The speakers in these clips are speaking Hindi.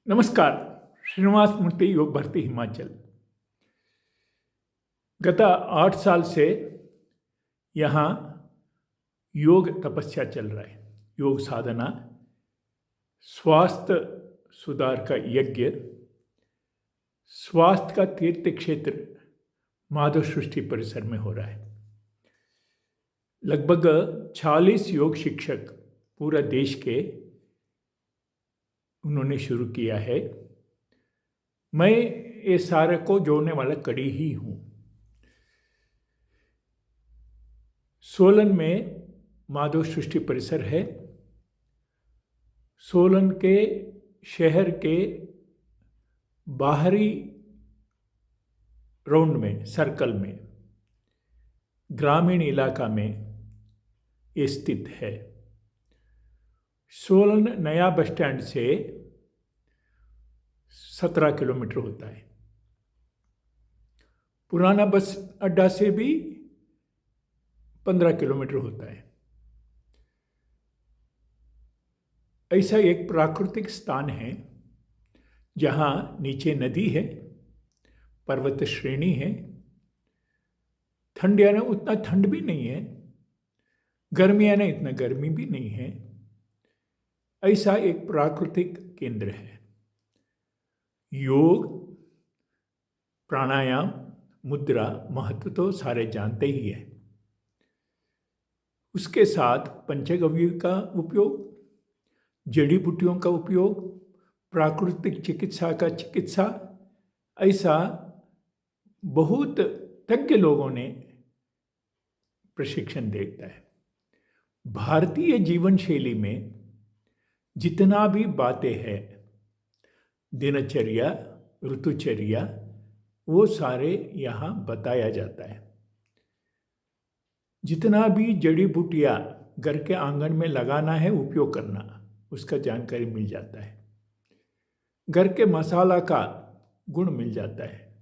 नमस्कार. श्रीनिवास मूर्ति, योग भारती हिमाचल. गत 8 साल से यहाँ योग तपस्या चल रहा है. योग साधना, स्वास्थ्य सुधार का यज्ञ, स्वास्थ्य का तीर्थ क्षेत्र माधव सृष्टि परिसर में हो रहा है. लगभग 40 योग शिक्षक पूरा देश के उन्होंने शुरू किया है. मैं ये सारे को जोड़ने वाला कड़ी ही हूँ. सोलन में माधव सृष्टि परिसर है. सोलन के शहर के बाहरी राउंड में, सर्कल में, ग्रामीण इलाका में ये स्थित है. सोलन नया बस स्टैंड से 17 किलोमीटर होता है. पुराना बस अड्डा से भी 15 किलोमीटर होता है. ऐसा एक प्राकृतिक स्थान है जहाँ नीचे नदी है, पर्वत श्रेणी है. ठंड आना उतना ठंड भी नहीं है, गर्मी आना इतना गर्मी भी नहीं है. ऐसा एक प्राकृतिक केंद्र है. योग, प्राणायाम, मुद्रा महत्व तो सारे जानते ही हैं. उसके साथ पंचगव्य का उपयोग, जड़ी बूटियों का उपयोग, प्राकृतिक चिकित्सा का चिकित्सा, ऐसा बहुत तज्ञ लोगों ने प्रशिक्षण देता है. भारतीय जीवन शैली में जितना भी बातें हैं, दिनचर्या, ऋतुचर्या, वो सारे यहाँ बताया जाता है. जितना भी जड़ी बूटियाँ घर के आंगन में लगाना है, उपयोग करना, उसका जानकारी मिल जाता है. घर के मसाला का गुण मिल जाता है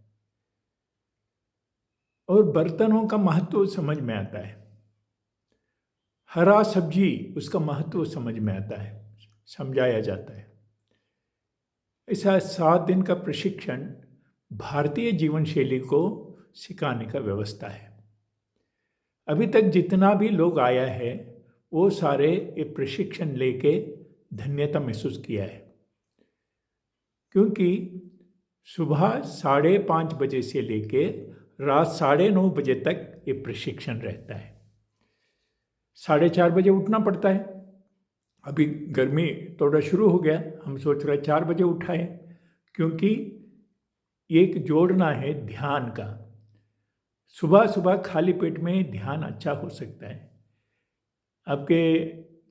और बर्तनों का महत्व समझ में आता है. हरा सब्जी, उसका महत्व समझ में आता है, समझाया जाता है. ऐसा 7 दिन का प्रशिक्षण भारतीय जीवन शैली को सिखाने का व्यवस्था है. अभी तक जितना भी लोग आया है वो सारे ये प्रशिक्षण लेके धन्यता महसूस किया है. क्योंकि सुबह 5:30 बजे से लेके रात 9:30 बजे तक ये प्रशिक्षण रहता है. 4:30 बजे उठना पड़ता है. अभी गर्मी थोड़ा शुरू हो गया, हम सोच रहे 4 बजे उठाएं, क्योंकि एक जोड़ना है ध्यान का. सुबह सुबह खाली पेट में ध्यान अच्छा हो सकता है. आपके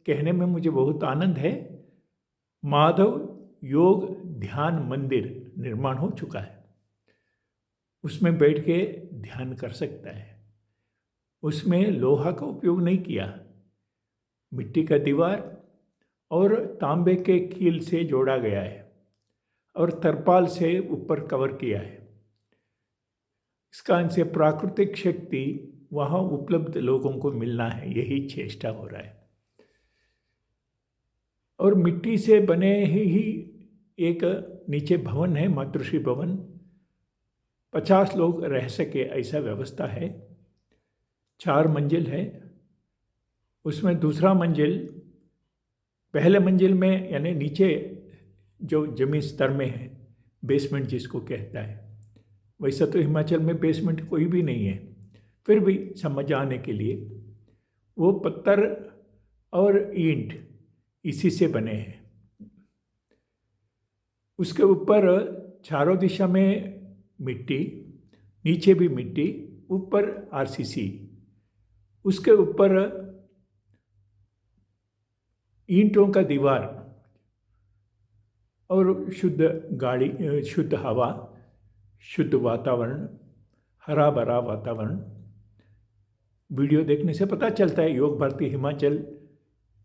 कहने में मुझे बहुत आनंद है. माधव योग ध्यान मंदिर निर्माण हो चुका है. उसमें बैठ के ध्यान कर सकता है. उसमें लोहा का उपयोग नहीं किया, मिट्टी का दीवार और तांबे के कील से जोड़ा गया है और तरपाल से ऊपर कवर किया है. इस कारण से प्राकृतिक शक्ति वहाँ उपलब्ध लोगों को मिलना है, यही चेष्टा हो रहा है. और मिट्टी से बने ही एक नीचे भवन है, मातृश्री भवन. 50 लोग रह सके ऐसा व्यवस्था है. 4 मंजिल है. उसमें दूसरा मंजिल पहले मंजिल में, यानी नीचे जो जमीन स्तर में है, बेसमेंट जिसको कहता है. वैसा तो हिमाचल में बेसमेंट कोई भी नहीं है, फिर भी समझ आने के लिए वो पत्थर और ईंट इसी से बने हैं. उसके ऊपर चारों दिशा में मिट्टी, नीचे भी मिट्टी, ऊपर आरसीसी, उसके ऊपर ईंटों का दीवार और शुद्ध गाड़ी, शुद्ध हवा, शुद्ध वातावरण, हरा भरा वातावरण. वीडियो देखने से पता चलता है. योग भारती हिमाचल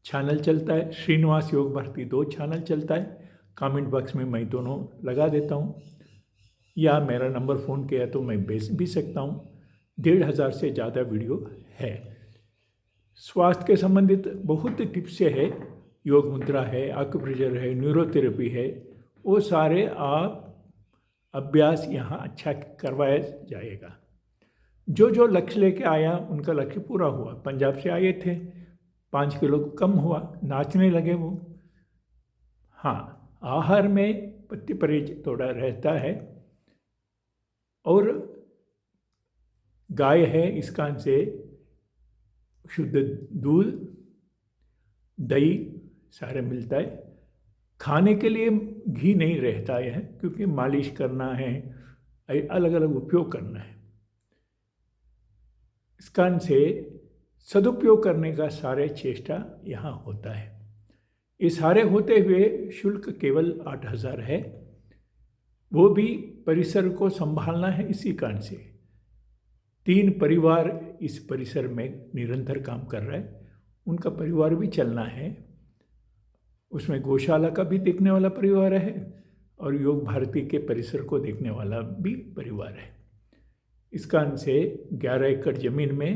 चैनल चलता है, श्रीनिवास योग भारती 2 चैनल चलता है. कमेंट बॉक्स में मैं दोनों लगा देता हूँ, या मेरा नंबर फ़ोन किया तो मैं भेज भी सकता हूँ. 1,500 से ज़्यादा वीडियो है. स्वास्थ्य के संबंधित बहुत टिप्स है. योग मुद्रा है, आक्यूप्रेशर है, न्यूरोथेरेपी है, वो सारे आप अभ्यास यहाँ अच्छा करवाया जाएगा। जो जो लक्ष्य लेके आया उनका लक्ष्य पूरा हुआ। पंजाब से आए थे, 5 किलो कम हुआ, नाचने लगे वो। हाँ, आहार में पत्ती परहेज थोड़ा रहता है, और गाय है, इस कारण से शुद्ध दूध दही सारे मिलता है। खाने के लिए घी नहीं रहता है, क्योंकि मालिश करना है, अलग अलग उपयोग करना है। इस कारण से सदुपयोग करने का सारे चेष्टा यहाँ होता है। ये सारे होते हुए शुल्क केवल 8,000 है। वो भी परिसर को संभालना है। इसी कारण से 3 परिवार इस परिसर में निरंतर काम कर रहा है, उनका परिवार भी चलना है। उसमें गौशाला का भी देखने वाला परिवार है, और योग भारती के परिसर को देखने वाला भी परिवार है। इस कारण से 11 एकड़ जमीन में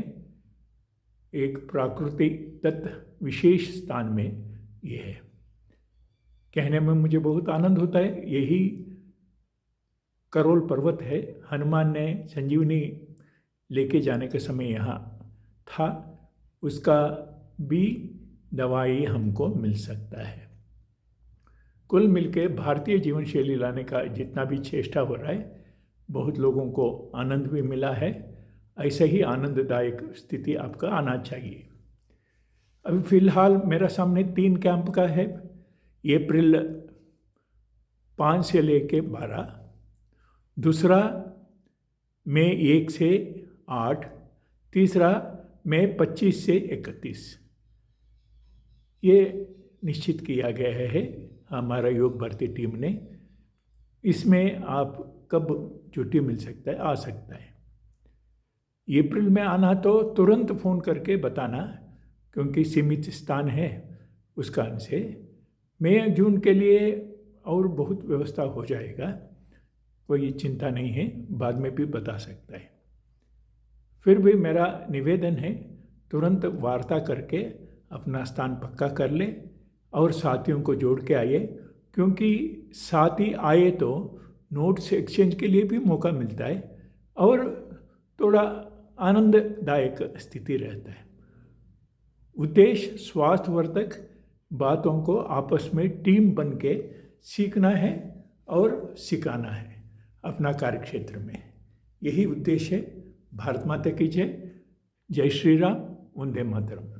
एक प्राकृतिक तत्व विशेष स्थान में ये है। कहने में मुझे बहुत आनंद होता है। यही करोल पर्वत है। हनुमान ने संजीवनी लेके जाने के समय यहाँ था, उसका भी दवाई हमको मिल सकता है। कुल मिलके भारतीय जीवन शैली लाने का जितना भी चेष्टा हो रहा है, बहुत लोगों को आनंद भी मिला है। ऐसे ही आनंददायक स्थिति आपका आना चाहिए। अभी फिलहाल मेरा सामने 3 कैंप का है। अप्रैल 5 से लेके 12, दूसरा मई 1 से 8, तीसरा मई 25 से 31। ये निश्चित किया गया है हमारा योग भारती टीम ने। इसमें आप कब छुट्टी मिल सकता है, आ सकता है। अप्रैल में आना तो तुरंत फ़ोन करके बताना, क्योंकि सीमित स्थान है। उस कारण से मई जून के लिए और बहुत व्यवस्था हो जाएगा, कोई चिंता नहीं है, बाद में भी बता सकता है। फिर भी मेरा निवेदन है, तुरंत वार्ता करके अपना स्थान पक्का कर ले और साथियों को जोड़ के आइए, क्योंकि साथी आए तो नोट्स एक्सचेंज के लिए भी मौका मिलता है और थोड़ा आनंददायक स्थिति रहता है। उद्देश्य स्वास्थ्यवर्धक बातों को आपस में टीम बन के सीखना है और सिखाना है अपना कार्यक्षेत्र में। यही उद्देश्य है। भारत माता की जय। जय श्री राम। वंदे मातरम।